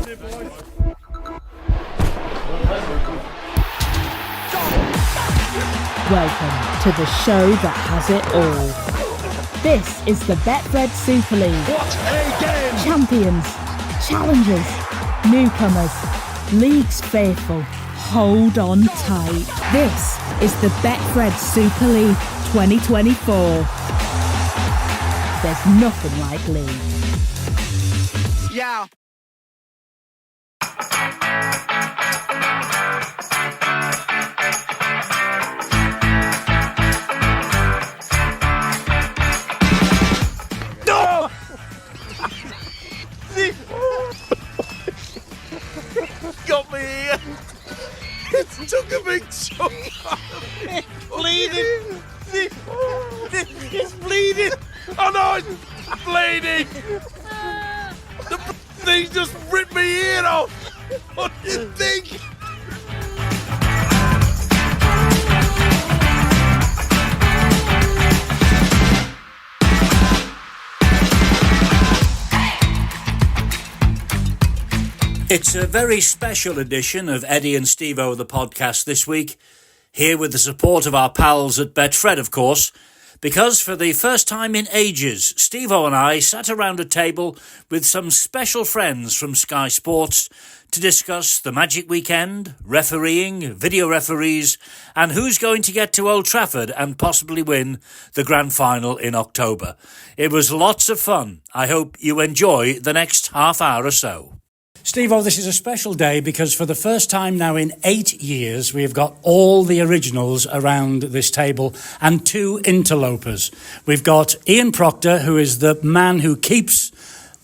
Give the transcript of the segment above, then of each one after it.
Welcome to the show that has it all. This is the Betfred Super League. What a game! Champions, challengers, newcomers, leagues faithful. Hold on tight. This is the Betfred Super League 2024. There's nothing like league. Yeah. No! Got me here. It took a big chunk out of me. Bleeding. It's bleeding. Oh no, it's bleeding. The thing just ripped my ear off. What do you think? It's a very special edition of Eddie and Stevo, the podcast this week, here with the support of our pals at Betfred, of course, because for the first time in ages, Stevo and I sat around a table with some special friends from Sky Sports to discuss the Magic Weekend, refereeing, video referees, and who's going to get to Old Trafford and possibly win the Grand Final in October. It was lots of fun. I hope you enjoy the next half hour or so. Stevo, this is a special day because for the first time now in 8 years, we've got all the originals around this table and two interlopers. We've got Ian Proctor, who is the man who keeps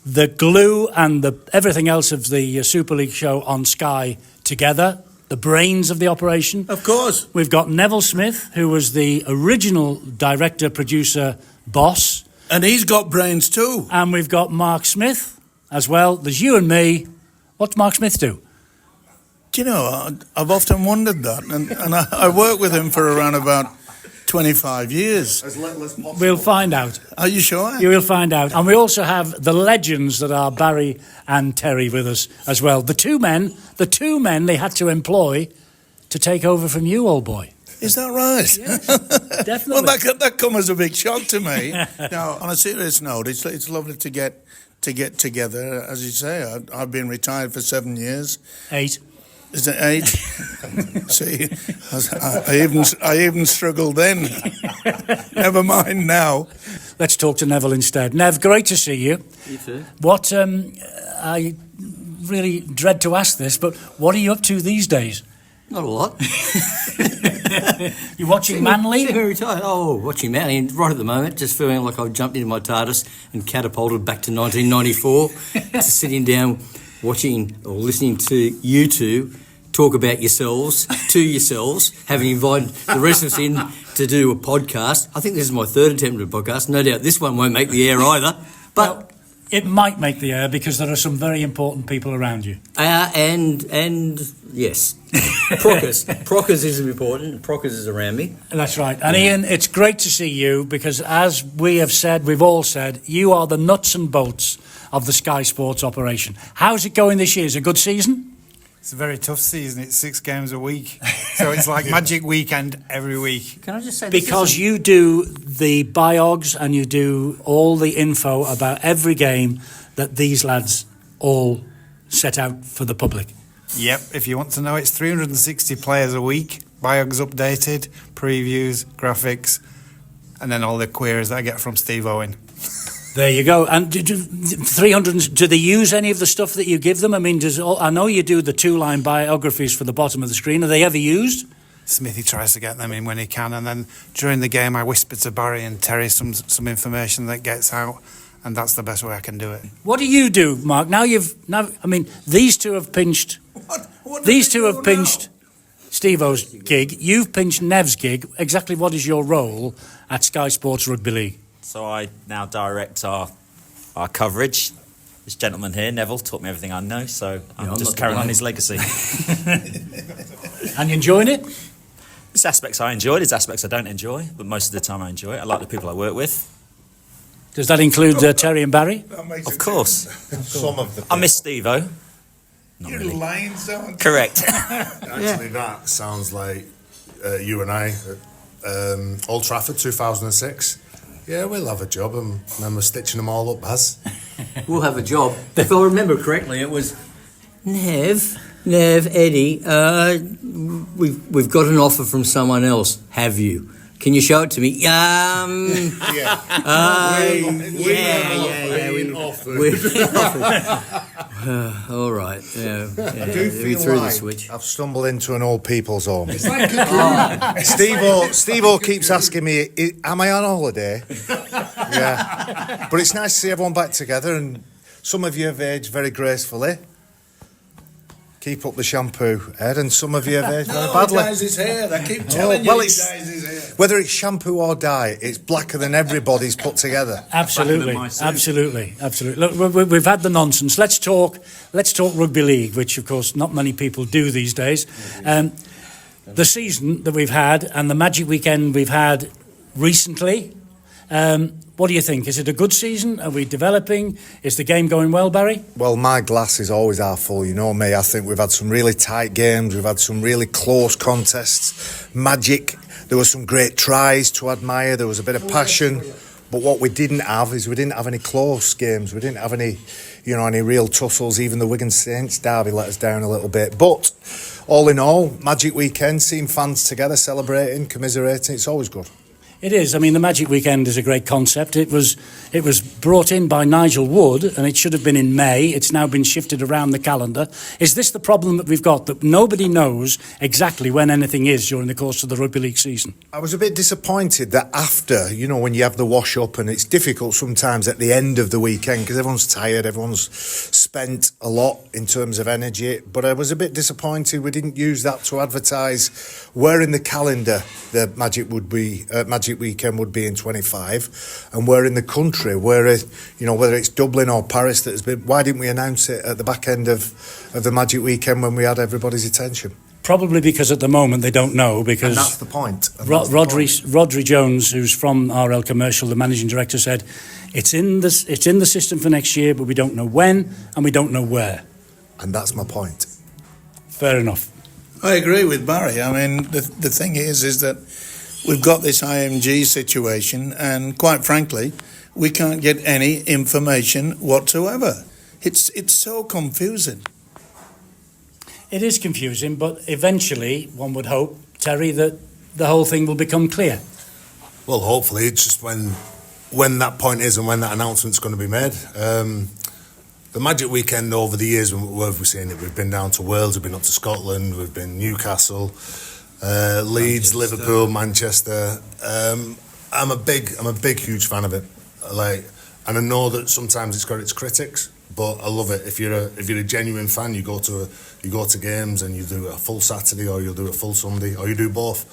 the glue and everything else of the Super League show on Sky together, the brains of the operation. Of course. We've got Neville Smith, who was the original director, producer, boss. And he's got brains too. And we've got Mark Smith as well. There's you and me. What's Mark Smith do? Do you know, I've often wondered that. And I worked with him for around about 25 years. As little as possible. We'll find out. Are you sure? You will find out. And we also have the legends that are Barry and Terry with us as well. The two men they had to employ to take over from you, old boy. Is that right? Yes, definitely. Well, that come as a big shock to me. Now, on a serious note, it's lovely to get together. As you say, I've been retired for 7 years. 8. Is it 8? See, I even struggled then. Never mind now. Let's talk to Neville instead. Nev, great to see you. You too. What, I really dread to ask this, but what are you up to these days? Not a lot. You watching Manly? Watching Manly right at the moment, just feeling like I've jumped into my TARDIS and catapulted back to 1994, just sitting down, watching or listening to you two talk about yourselves, having invited the rest of us in to do a podcast. I think this is my third attempt at a podcast. No doubt this one won't make the air either, but... Well, it might make the air because there are some very important people around you. And yes, Proctors is important. Proctors is around me. That's right. And Ian, it's great to see you because as we've all said, you are the nuts and bolts of the Sky Sports operation. How's it going this year? Is it a good season? It's a very tough season. It's 6 games a week. So it's like Magic Weekend every week. Can I just say because you do the biogs and you do all the info about every game that these lads all set out for the public. Yep, if you want to know, it's 360 players a week, biogs updated, previews, graphics, and then all the queries that I get from Stevo in. There you go. And 300. Do they use any of the stuff that you give them? I mean, I know you do the 2-line biographies for the bottom of the screen. Are they ever used? Smithy tries to get them in when he can, and then during the game I whisper to Barry and Terry some information that gets out, and that's the best way I can do it. What do you do, Mark? These two have pinched. What these two have pinched Stevo's gig. You've pinched Nev's gig. Exactly what is your role at Sky Sports Rugby League? So I now direct our coverage. This gentleman here, Neville, taught me everything I know, so I'm just carrying on his legacy. And you enjoying it? There's aspects I enjoy, there's aspects I don't enjoy, but most of the time I enjoy it. I like the people I work with. Does that include Terry and Barry? Of course. Some of the I miss Stevo. You're really. lying, son. Correct. Actually, that sounds like you and I at Old Trafford 2006. Yeah, we'll have a job and remember stitching them all up, Baz. We'll have a job. If I remember correctly, it was Nev, Eddie, we've got an offer from someone else. Have you? Can you show it to me? Yeah. We're offered. All right. Yeah, I do we feel threw the like switch. I've stumbled into an old people's home. Stevo keeps asking me, am I on holiday? Yeah. But it's nice to see everyone back together, and some of you have aged very gracefully. Keep up the shampoo, Ed, and some of you have aged very badly. He dyes his hair. I keep telling well, you he it's- dyes his hair. Whether it's shampoo or dye, it's blacker than everybody's put together. Absolutely, my suit. absolutely. Look, we've had the nonsense. Let's talk rugby league, which of course not many people do these days. The season that we've had and the magic weekend we've had recently. What do you think? Is it a good season? Are we developing? Is the game going well, Barry? Well, my glass is always half full, you know me. I think we've had some really tight games. We've had some really close contests. Magic. There were some great tries to admire. There was a bit of passion. But what we didn't have is we didn't have any close games. We didn't have any real tussles. Even the Wigan Saints derby let us down a little bit. But all in all, Magic Weekend, seeing fans together, celebrating, commiserating, it's always good. It is. I mean, the Magic Weekend is a great concept. It was brought in by Nigel Wood, and it should have been in May. It's now been shifted around the calendar. Is this the problem that we've got, that nobody knows exactly when anything is during the course of the rugby league season? I was a bit disappointed that after, when you have the wash up, and it's difficult sometimes at the end of the weekend because everyone's tired, everyone's spent a lot in terms of energy. But I was a bit disappointed we didn't use that to advertise where in the calendar the Magic Weekend would be in 25, and where in the country, whether it's Dublin or Paris that has been. Why didn't we announce it at the back end of the Magic Weekend when we had everybody's attention? Probably because at the moment they don't know, because And that's the point. Rodri Jones, who's from RL Commercial, the managing director, said it's in the system for next year, but we don't know when and we don't know where. And that's my point. Fair enough. I agree with Barry. I mean, the thing is that we've got this IMG situation, and quite frankly, we can't get any information whatsoever. It's so confusing. It is confusing, but eventually, one would hope, Terry, that the whole thing will become clear. Well, hopefully, it's just when that point is and when that announcement's going to be made. The Magic Weekend over the years, where have we seen it? We've been down to Wales, we've been up to Scotland, we've been Newcastle, Leeds, Liverpool, Manchester. I'm a big, huge fan of it. And I know that sometimes it's got its critics, but I love it. If you're a genuine fan, you go to games and you do a full Saturday, or you'll do a full Sunday, or you do both.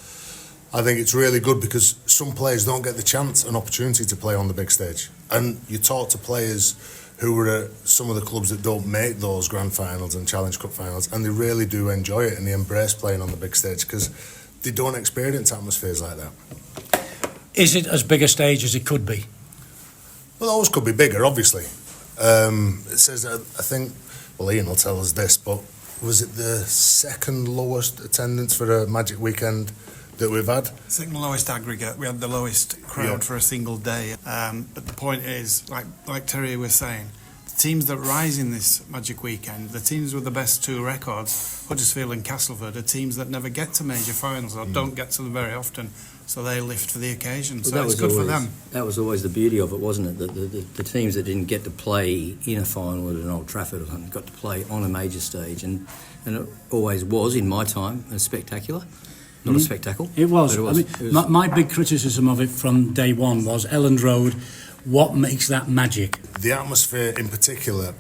I think it's really good because some players don't get the chance and opportunity to play on the big stage. And you talk to players who were at some of the clubs that don't make those grand finals and Challenge Cup finals, and they really do enjoy it and they embrace playing on the big stage because they don't experience atmospheres like that. Is it as big a stage as it could be? Well, it always could be bigger, obviously. It says, I think, well, Ian will tell us this, but was it the second lowest attendance for a Magic Weekend that we've had? Second lowest aggregate. We had the lowest crowd for a single day. But the point is, like Terry was saying, the teams that rise in this Magic Weekend, the teams with the best two records, Huddersfield and Castleford, are teams that never get to major finals or don't get to them very often. So they lift for the occasion. So it's good for them. That was always the beauty of it, wasn't it? The teams that didn't get to play in a final at an Old Trafford got to play on a major stage, and it always was, in my time, a spectacular. Not a spectacle. It was. But it was. My big criticism of it from day one was Elland Road. What makes that magic? The atmosphere in particular,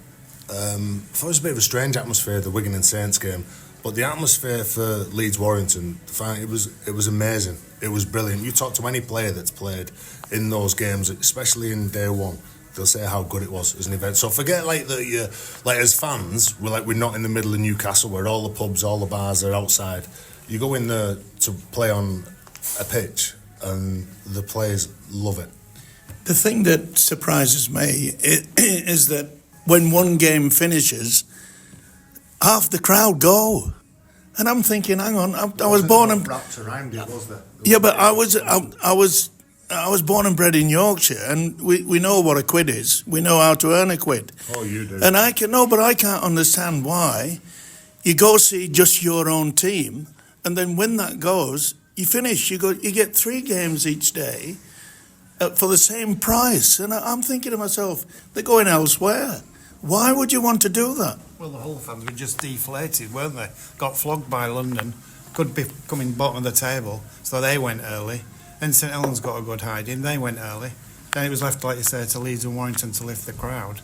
I thought it was a bit of a strange atmosphere, the Wigan and Saints game, but the atmosphere for Leeds Warrington, it was amazing. It was brilliant. You talk to any player that's played in those games, especially in day one, they'll say how good it was as an event. So forget as fans, we're not in the middle of Newcastle where all the pubs, all the bars are outside. You go in there to play on a pitch and the players love it. The thing that surprises me is that when one game finishes, half the crowd go. And I'm thinking, hang on, I was born and wrapped around it, was there? yeah, but I was born and bred in Yorkshire, and we know what a quid is. We know how to earn a quid. Oh, you do. And I can't understand why you go see just your own team, and then when that goes, you finish. You get 3 games each day for the same price. And I'm thinking to myself, they're going elsewhere. Why would you want to do that? Well, the Hull fans were just deflated, weren't they? Got flogged by London, could be coming bottom of the table, so they went early. Then St Helens got a good hiding, they went early. Then it was left, like you say, to Leeds and Warrington to lift the crowd.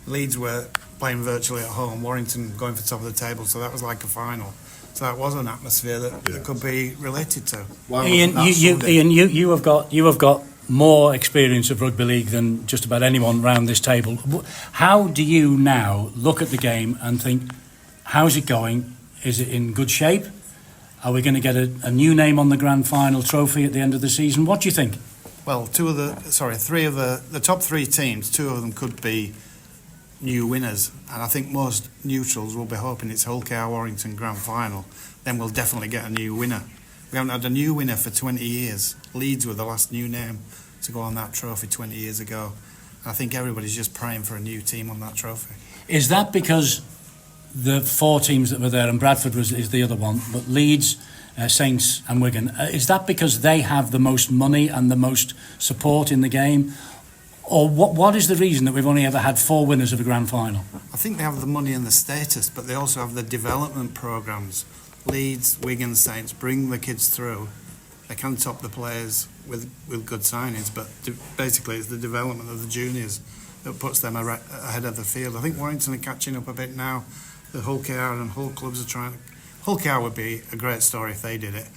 Leeds were playing virtually at home, Warrington going for top of the table, so that was like a final. So that was an atmosphere that could be related to. Ian, you have got more experience of rugby league than just about anyone around this table. How do you now look at the game and think, how's it going? Is it in good shape? Are we going to get a new name on the grand final trophy at the end of the season? What do you think? Well, 3 of the top 3 teams, 2 of them could be new winners, and I think most neutrals will be hoping it's Hull KR Warrington grand final. Then we'll definitely get a new winner. We haven't had a new winner for 20 years. Leeds were the last new name to go on that trophy 20 years ago. I think everybody's just praying for a new team on that trophy. Is that because the 4 teams that were there, and Bradford is the other one, but Leeds, Saints and Wigan, is that because they have the most money and the most support in the game? Or what is the reason that we've only ever had 4 winners of a grand final? I think they have the money and the status, but they also have the development programmes. Leeds, Wigan, Saints bring the kids through. They can top the players with good signings, but basically it's the development of the juniors that puts them ahead of the field. I think Warrington are catching up a bit now. The Hull KR and Hull clubs are trying. Hull KR would be a great story if they did it.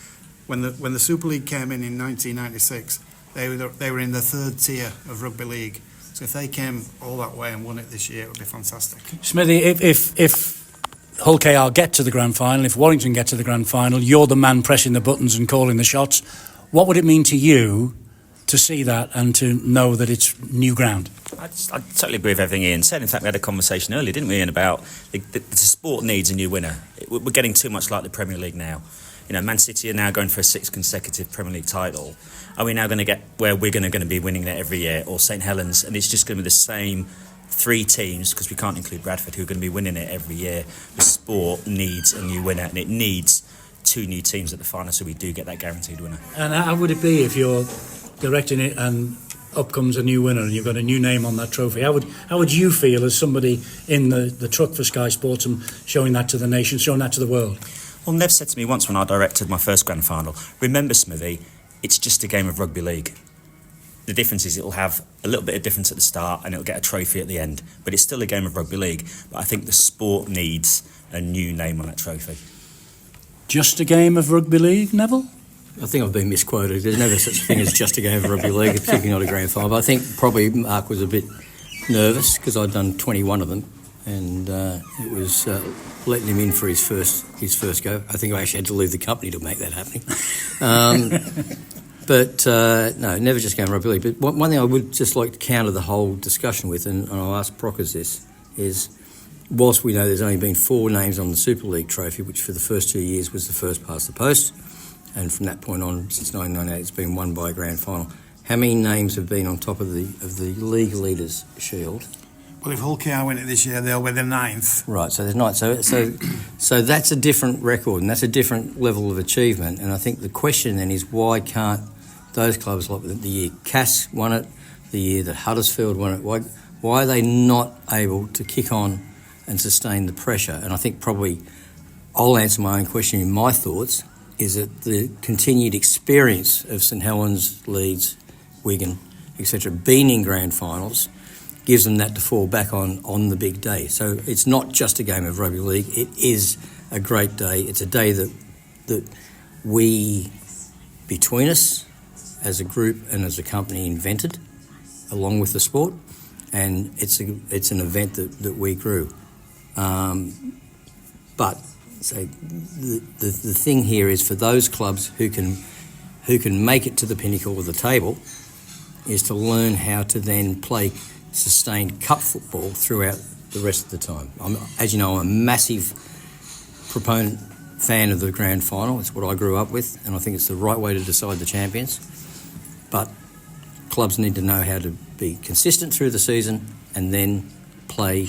When the Super League came in 1996, they were in the 3rd tier of rugby league. So if they came all that way and won it this year, it would be fantastic. Smithy, if Hull KR get to the grand final, if Warrington get to the grand final, you're the man pressing the buttons and calling the shots. What would it mean to you to see that and to know that it's new ground? I totally agree with everything Ian said. In fact, we had a conversation earlier, didn't we, Ian, about the sport needs a new winner. We're getting too much like the Premier League now. You know, Man City are now going for a 6th consecutive Premier League title. Are we now going to get where we're going to be winning that every year, or St Helens, and it's just going to be the same 3 teams, because we can't include Bradford, who are going to be winning it every year? The sport needs a new winner, and it needs 2 new teams at the final, so we do get that guaranteed winner. And how would it be if you're directing it and up comes a new winner and you've got a new name on that trophy? How would you feel as somebody in the truck for Sky Sports and showing that to the nation, showing that to the world? Well, Nev said to me once when I directed my first grand final, remember, Smithy, it's just a game of rugby league. The difference is it'll have a little bit of difference at the start and it'll get a trophy at the end, but it's still a game of rugby league. But I think the sport needs a new name on that trophy. Just a game of rugby league, Neville? I think I've been misquoted. There's never such a thing as just a game of rugby league, particularly not a grand final. But I think probably Mark was a bit nervous because I'd done 21 of them, and it was letting him in for his first go. I think I actually had to leave the company to make that happen. But no, never just game of rugby league. But one thing I would just like to counter the whole discussion with, and I'll ask Procas this, is whilst we know there's only been 4 names on the Super League trophy, which for the first 2 years was the first past the post, and from that point on, since 1998, it's been won by a grand final. How many names have been on top of the league leaders' shield? Well, if Hull KR win it this year, they'll be the 9th. Right, so there's 9. So that's a different record, and that's a different level of achievement. And I think the question then is, why can't those clubs, like the year Cass won it, the year that Huddersfield won it, why are they not able to kick on and sustain the pressure? And I think probably I'll answer my own question in my thoughts, is that the continued experience of St Helens, Leeds, Wigan, etc., being in grand finals gives them that to fall back on the big day. So it's not just a game of rugby league, it is a great day. It's a day that we, between us, as a group and as a company, invented, along with the sport, and it's an event that we grew. But so the thing here is, for those clubs who can make it to the pinnacle of the table, is to learn how to then play sustained cup football throughout the rest of the time. As you know, I'm a massive proponent fan of the grand final. It's what I grew up with, and I think it's the right way to decide the champions. But clubs need to know how to be consistent through the season and then play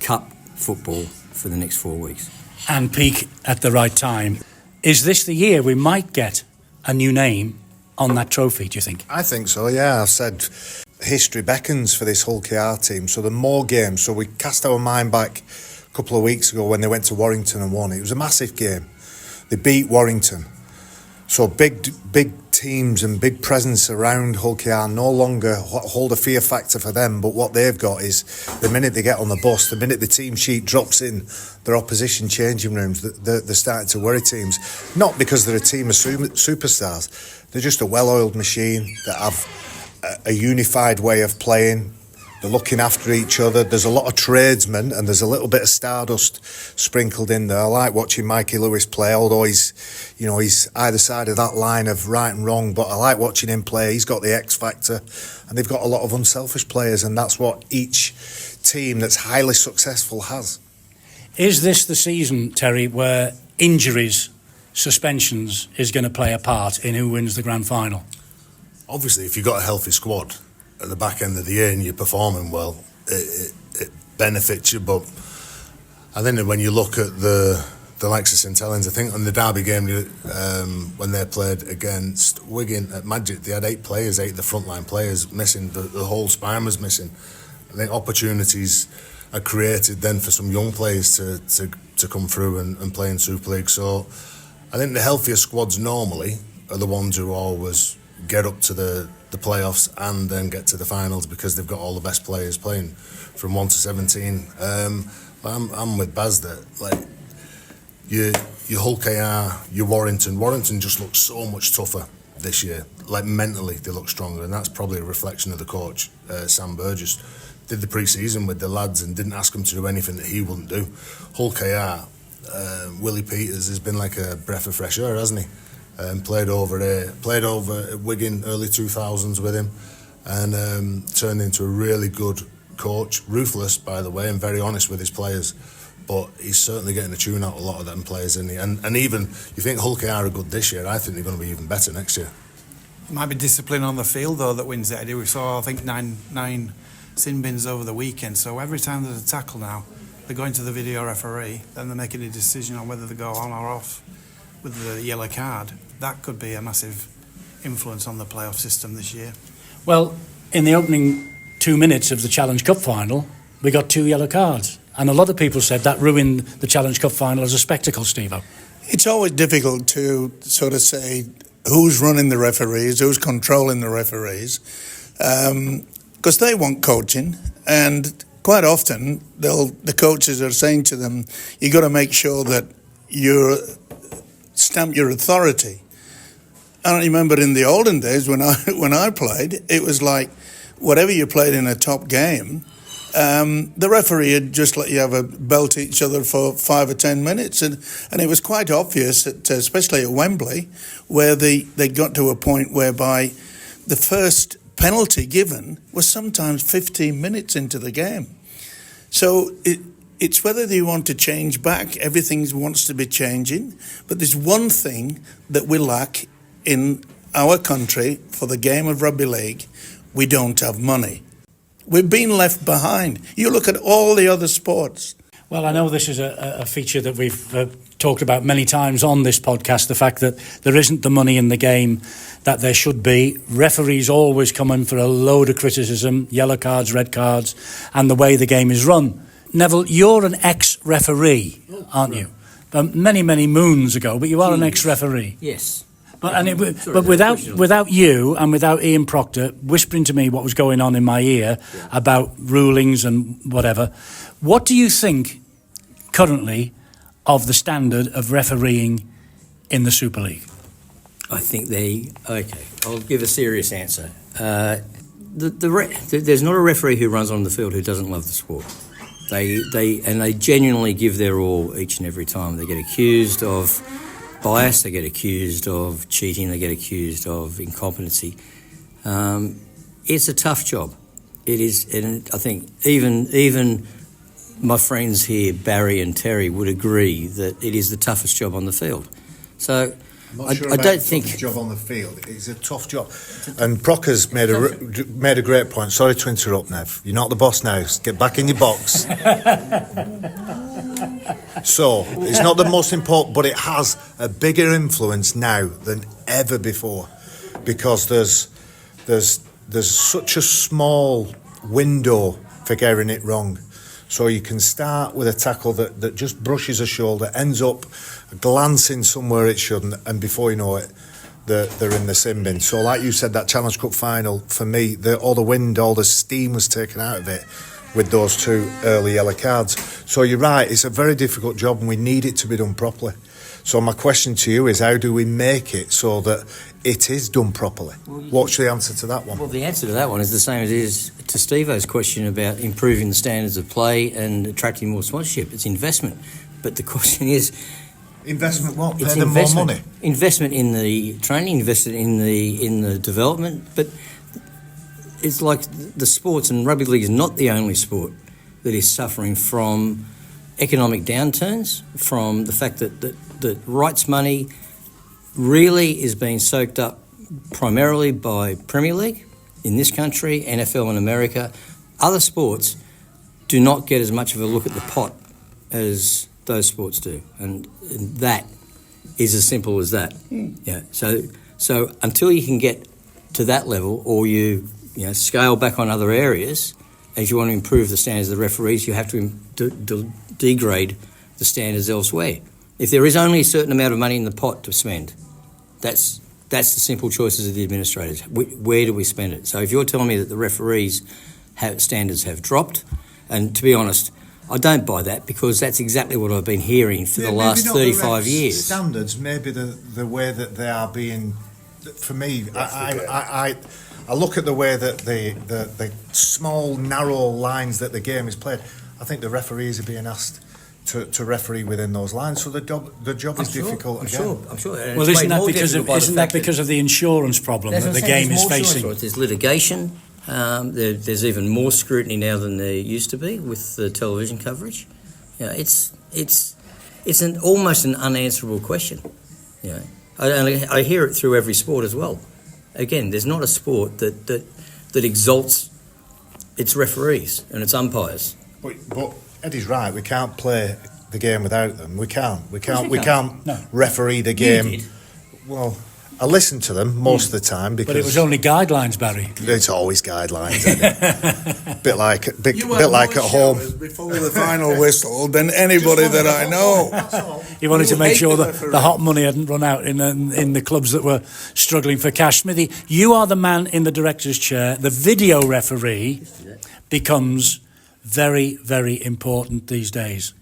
cup football for the next 4 weeks. And peak at the right time. Is this the year we might get a new name on that trophy, do you think? I think so, yeah. I've said history beckons for this Hull KR team, so the more games. So we cast our mind back a couple of weeks ago when they went to Warrington and won. It was a massive game. They beat Warrington. So big teams and big presence around Hull KR no longer hold a fear factor for them, but what they've got is the minute they get on the bus, the minute the team sheet drops in their opposition changing rooms, they're starting to worry teams. Not because they're a team of superstars, they're just a well-oiled machine that have a unified way of playing. They're looking after each other. There's a lot of tradesmen and there's a little bit of stardust sprinkled in there. I like watching Mikey Lewis play, although he's either side of that line of right and wrong, but I like watching him play. He's got the X factor and they've got a lot of unselfish players, and that's what each team that's highly successful has. Is this the season, Terry, where injuries, suspensions is going to play a part in who wins the grand final? Obviously, if you've got a healthy squad at the back end of the year and you're performing well, it benefits you. But I think that when you look at the likes of St Helens, I think on the Derby game when they played against Wigan at Magic, they had 8 of the frontline players missing. The whole spine was missing. I think opportunities are created then for some young players to come through and play in Super League. So I think the healthier squads normally are the ones who always get up to the playoffs and then get to the finals because they've got all the best players playing from 1 to 17. I'm with Baz that, like, your Hull KR, your Warrington just looks so much tougher this year. Like, mentally they look stronger, and that's probably a reflection of the coach, Sam Burgess. Did the pre-season with the lads and didn't ask them to do anything that he wouldn't do. Hull KR, Willie Peters has been like a breath of fresh air, hasn't he? Played over at Wigan early 2000s with him, and turned into a really good coach. Ruthless, by the way, and very honest with his players. But he's certainly getting a tune out of a lot of them players, isn't he? And even you think Hull KR are good this year, I think they're going to be even better next year. It might be discipline on the field though that wins it, Eddie. We saw, I think, nine sin bins over the weekend. So every time there's a tackle now, they're going to the video referee, then they're making a decision on whether they go on or off with the yellow card. That could be a massive influence on the playoff system this year. Well, in the opening 2 minutes of the Challenge Cup final, we got 2 yellow cards. And a lot of people said that ruined the Challenge Cup final as a spectacle, Stevo. It's always difficult to sort of say who's running the referees, who's controlling the referees, because they want coaching, and quite often the coaches are saying to them, you got to make sure that you stamp your authority. I remember in the olden days when I played, it was like whatever you played in a top game, the referee would just let you have a belt each other for 5 or 10 minutes, and it was quite obvious, especially at Wembley, where they got to a point whereby the first penalty given was sometimes 15 minutes into the game. So it's whether they want to change back. Everything wants to be changing, but there's one thing that we lack in our country for the game of rugby league: we don't have money. We've been left behind. You look at all the other sports. Well, I know this is a feature that we've talked about many times on this podcast, the fact that there isn't the money in the game that there should be. Referees always come in for a load of criticism, yellow cards, red cards, and the way the game is run. Neville, you're an ex-referee, aren't you? Many, many moons ago, but you are an ex-referee. Yes. But without you and without Ian Proctor whispering to me what was going on in my ear about rulings and whatever, what do you think currently of the standard of refereeing in the Super League? I think I'll give a serious answer. There's not a referee who runs on the field who doesn't love the sport. They genuinely give their all each and every time. They get accused of bias, they get accused of cheating, they get accused of incompetency. It's a tough job. It is, and I think even my friends here, Barry and Terry, would agree that it is the toughest job on the field. So I'm not sure I about don't the think toughest job on the field. It's a tough job. And Procker's made a great point. Sorry to interrupt, Nev. You're not the boss now. Get back in your box. So it's not the most important, but it has a bigger influence now than ever before, because there's such a small window for getting it wrong. So you can start with a tackle that just brushes a shoulder, ends up glancing somewhere it shouldn't, and before you know it, they're in the sin bin. So like you said, that Challenge Cup final, for me, all the wind, all the steam was taken out of it with those 2 early yellow cards. So you're right, it's a very difficult job and we need it to be done properly. So my question to you is, how do we make it so that it is done properly? What's the answer to that one? Well, the answer to that one is the same as it is to Stevo's question about improving the standards of play and attracting more sponsorship. It's investment. But the question is... Investment what? It's Pay them more money? Investment in the training, investment in the development. But it's like the sports, and rugby league is not the only sport that is suffering from economic downturns, from the fact that rights money really is being soaked up primarily by Premier League in this country, NFL in America. Other sports do not get as much of a look at the pot as those sports do, and that is as simple as that. Yeah. So until you can get to that level, or you scale back on other areas, as you want to improve the standards of the referees, you have to degrade the standards elsewhere. If there is only a certain amount of money in the pot to spend, that's the simple choices of the administrators. Where do we spend it? So if you're telling me that the referees standards have dropped, and to be honest, I don't buy that, because that's exactly what I've been hearing for the last 35 years. Standards, maybe the way that they are being, for me, I look at the way that the small, narrow lines that the game is played. I think the referees are being asked to referee within those lines, so the job is difficult. I'm sure. Well, isn't that because of the insurance problem that the game is facing? There's litigation. There's even more scrutiny now than there used to be with the television coverage. It's almost an unanswerable question. I hear it through every sport as well. Again, there's not a sport that exalts its referees and its umpires. But Eddie's right. We can't play the game without them. We can't referee the game. You did. Well, I listen to them most of the time, because... But it was only guidelines, Barry. It's always guidelines, Eddie. bit like at home. Before the final whistle than anybody that I know. He wanted to make sure that the hot money hadn't run out in the clubs that were struggling for cash. Smithy, you are the man in the director's chair. The video referee becomes very, very important these days.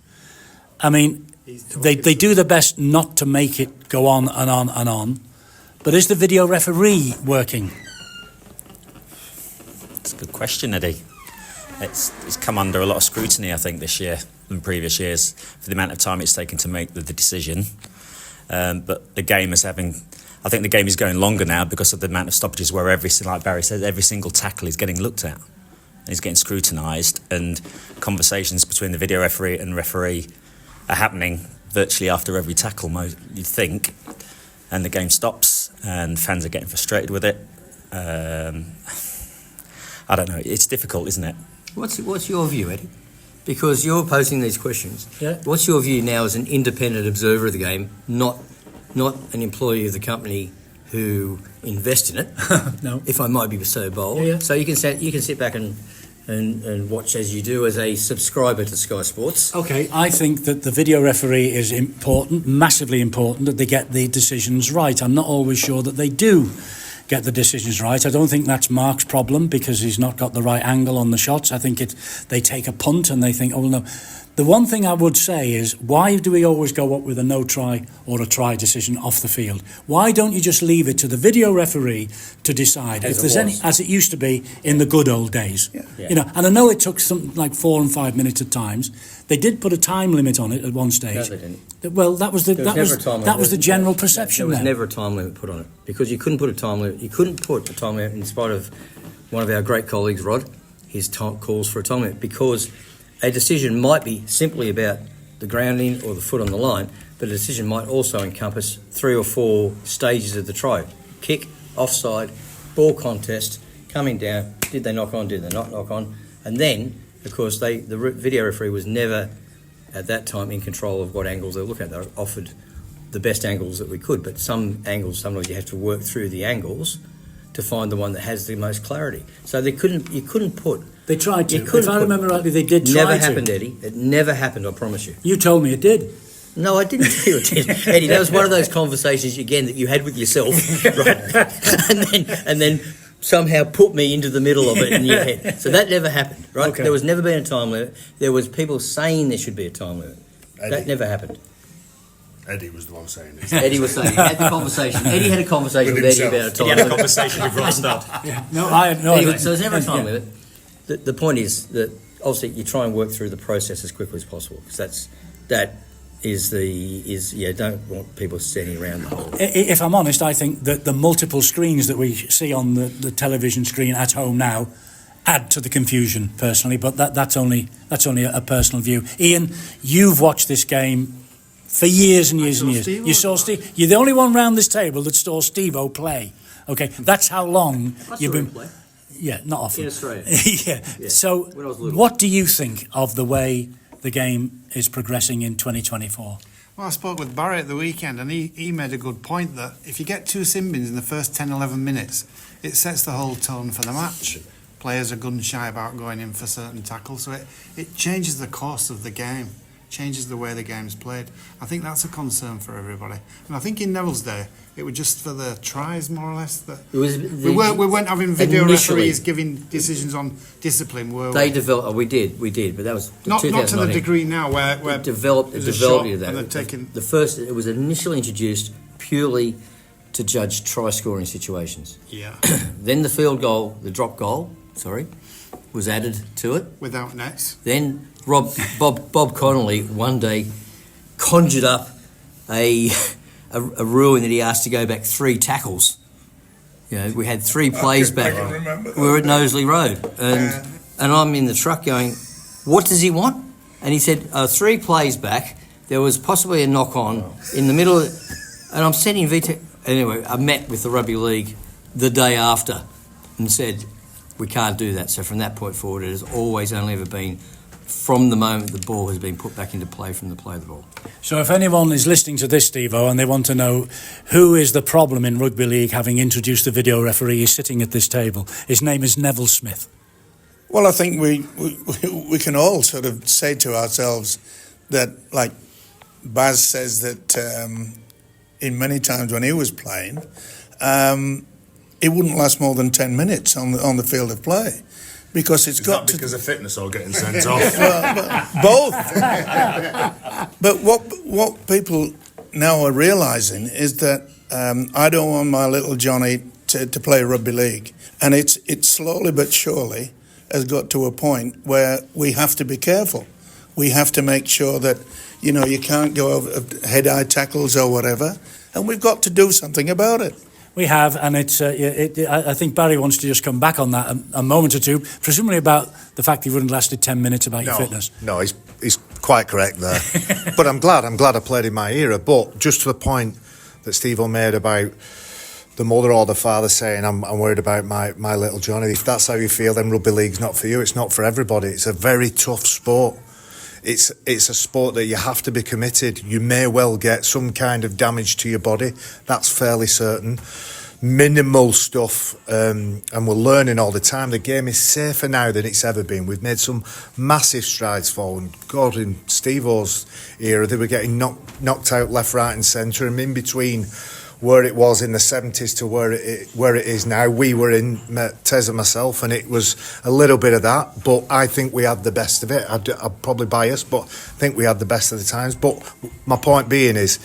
I mean, they do their best not to make it go on and on and on. But is the video referee working? It's a good question, Eddie. It's come under a lot of scrutiny, I think, this year and previous years for the amount of time it's taken to make the decision. But the game is having... I think the game is going longer now because of the amount of stoppages where like Barry said, every single tackle is getting looked at. And he's getting scrutinised, and conversations between the video referee and referee are happening virtually after every tackle, you'd think. And the game stops, and fans are getting frustrated with it. I don't know. It's difficult, isn't it? What's your view, Eddie? Because you're posing these questions. Yeah. What's your view now as an independent observer of the game, not an employee of the company who invest in it? No. If I might be so bold. Yeah. So you can sit back and watch as you do as a subscriber to Sky Sports. Okay, I think that the video referee is important, massively important, that they get the decisions right. I'm not always sure that they do get the decisions right. I don't think that's Mark's problem because he's not got the right angle on the shots. I think they take a punt and they think, oh, no. The one thing I would say is, why do we always go up with a no try or a try decision off the field? Why don't you just leave it to the video referee to decide if there's any, as it used to be in the good old days? Yeah. You know, and I know it took something like 4 and 5 minutes at times. They did put a time limit on it at one stage. No, they didn't. Well, that was the general perception. There was never a time limit put on it because you couldn't put a time limit. You couldn't put a time limit in spite of one of our great colleagues, Rod. His calls for a time limit because a decision might be simply about the grounding or the foot on the line, but a decision might also encompass 3 or 4 stages of the try. Kick, offside, ball contest, coming down, did they knock on, did they not knock on? And then, of course, the video referee was never, at that time, in control of what angles they were looking at. They were offered the best angles that we could, but some angles, sometimes you have to work through the angles to find the one that has the most clarity. So you couldn't put... They tried to. If I remember rightly, they did try to. Never happened, Eddie. It never happened, I promise you. You told me it did. No, I didn't tell you it did. Eddie, that was one of those conversations, again, that you had with yourself, right? and then somehow put me into the middle of it in your head. So that never happened, right? Okay. There was never been a time limit. There was people saying there should be a time limit. That never happened. Eddie was the one saying it. Eddie was saying, he had the conversation. Eddie had a conversation with Eddie about a time limit. He had a conversation with Rostad. No, I had no Anyway, idea. so there's never a time limit. The point is that obviously you try and work through the process as quickly as possible, because don't want people standing around the hole. If I'm honest, I think that the multiple screens that we see on the television screen at home now add to the confusion, personally, but that's only a personal view. Ian, you've watched this game for years and years and years. Stevo You saw Steve. You're the only one round this table that saw Stevo play. Okay, that's how long you've been. Play. Yeah, not often. In Australia. Yeah. So, When I was little. what do you think of the way the game is progressing in 2024? Well, I spoke with Barry at the weekend, and he made a good point that if you get 2 sin bins in the first 10, 11 minutes, it sets the whole tone for the match. Players are gun shy about going in for certain tackles, so it changes the course of the game, changes the way the game's played. I think that's a concern for everybody. And I think in Neville's day, it was just for the tries, more or less. That we weren't having video referees giving decisions on discipline, were we? They developed. We did, but that was Not to the 2019. degree now where It developed there's a shot into that. and they're taking... It was initially introduced purely to judge try scoring situations. Yeah. Then the drop goal, was added to it. Without nets. Then Bob Connolly one day conjured up a ruling that he asked to go back 3 tackles. You know, we had 3 plays back. I can remember that. We were at Knowsley Road, and I'm in the truck going, "What does he want?" And he said, 3 plays back. There was possibly a knock on in the middle, and I'm sending VT. Anyway, I met with the Rugby League the day after and said, we can't do that. So from that point forward, it has always only ever been from the moment the ball has been put back into play from the play of the ball. So if anyone is listening to this, Stevo, and they want to know who is the problem in Rugby League having introduced the video referee, he's sitting at this table. His name is Neville Smith. Well, I think we can all sort of say to ourselves that, like Baz says that in many times when he was playing, it wouldn't last more than 10 minutes on the field of play, because it's got to... because of fitness or getting sent off? Both. But what people now are realising is that I don't want my little Johnny to play rugby league, and it's slowly but surely has got to a point where we have to be careful. We have to make sure that, you can't go over head-eye tackles or whatever, and we've got to do something about it. We have, and I think Barry wants to just come back on that a moment or two, presumably about the fact he wouldn't lasted 10 minutes about your fitness. No, he's quite correct there. But I'm glad I played in my era. But just to the point that Stevo made about the mother or the father saying, I'm worried about my little Johnny. If that's how you feel, then rugby league's not for you. It's not for everybody. It's a very tough sport. It's a sport that you have to be committed. You may well get some kind of damage to your body. That's fairly certain. Minimal stuff, and we're learning all the time. The game is safer now than it's ever been. We've made some massive strides forward. God, in Stevo's era, they were getting knocked out left, right and centre, and in between where it was in the 70s to where it is now. We were in, Tez and myself, and it was a little bit of that, but I think we had the best of it. I'm probably biased, but I think we had the best of the times. But my point being is,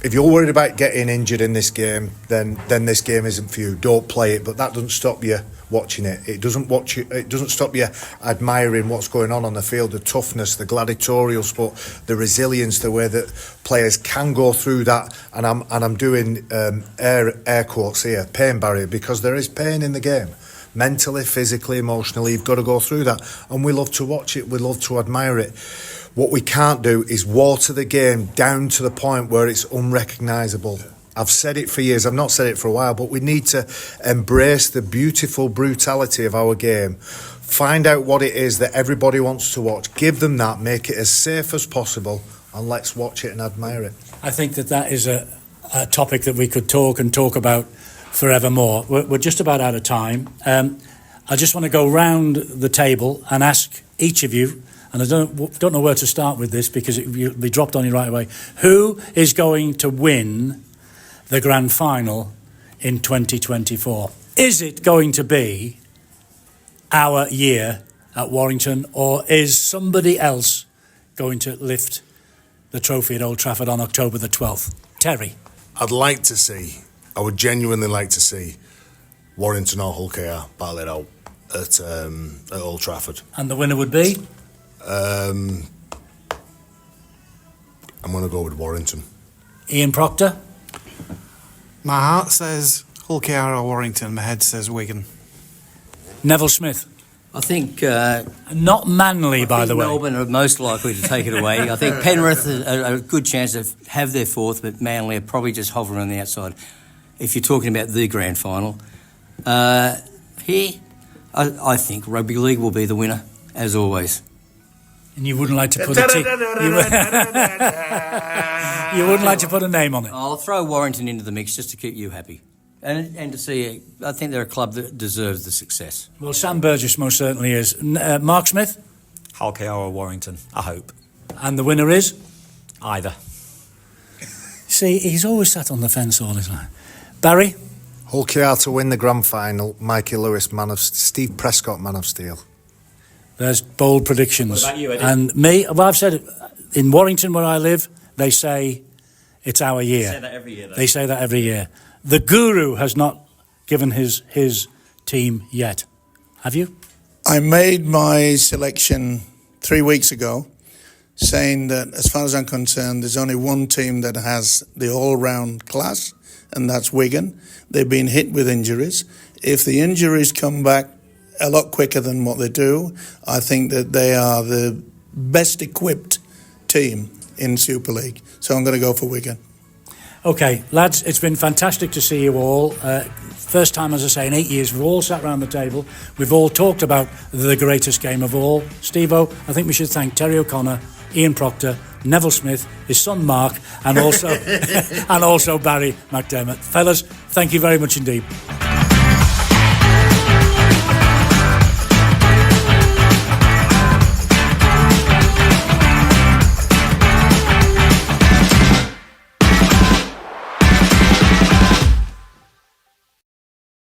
if you're worried about getting injured in this game, then this game isn't for you. Don't play it, but that doesn't stop you watching it. It doesn't stop you admiring what's going on the field, the toughness, the gladiatorial sport, the resilience, the way that players can go through that. And I'm doing air quotes here, pain barrier, because there is pain in the game. mentally, physically, emotionally. You've got to go through that. And we love to watch it. We love to admire it. What we can't do is water the game down to the point where it's unrecognisable. I've said it for years, I've not said it for a while, but we need to embrace the beautiful brutality of our game. Find out what it is that everybody wants to watch. Give them that, make it as safe as possible, and let's watch it and admire it. I think that is a topic that we could talk about forevermore. We're just about out of time. I just want to go round the table and ask each of you, and I don't know where to start with this because it'll be dropped on you right away. Who is going to win the grand final in 2024? Is it going to be our year at Warrington, or is somebody else going to lift the trophy at Old Trafford on October the 12th? Terry? I would genuinely like to see Warrington or Hull KR battle it out at Old Trafford. And the winner would be? I'm going to go with Warrington. Ian Proctor? My heart says Hull KR or Warrington. My head says Wigan. Neville Smith? I think... Not Manly, by the way. Melbourne are most likely to take it away. I think Penrith are a good chance to have their fourth, but Manly are probably just hovering on the outside. If you're talking about the grand final. Here, I think Rugby League will be the winner, as always. And you wouldn't like to put you wouldn't like to put a name on it? I'll throw Warrington into the mix just to keep you happy. And to see, I think they're a club that deserves the success. Well, Sam Burgess most certainly is. Mark Smith? Hull KR or Warrington, I hope. And the winner is? Either. See, he's always sat on the fence all his life. Barry? Hull KR to win the grand final. Mikey Lewis, Steve Prescott, man of steel. There's bold predictions. What about you, Eddie? And me, well, I've said it. In Warrington, where I live, they say it's our year. They say that every year, though. They say that every year. The Guru has not given his team yet. Have you? I made my selection 3 weeks ago, saying that as far as I'm concerned, there's only one team that has the all-round class, and that's Wigan. They've been hit with injuries. If the injuries come back a lot quicker than what they do, I think that they are the best equipped team in Super League. So I'm going to go for Wigan. Okay, lads, it's been fantastic to see you all. First time, as I say, in 8 years, we've all sat around the table. We've all talked about the greatest game of all. Stevo, I think we should thank Terry O'Connor, Ian Proctor, Neville Smith, his son Mark, and also and also Barry McDermott. Fellas, thank you very much indeed.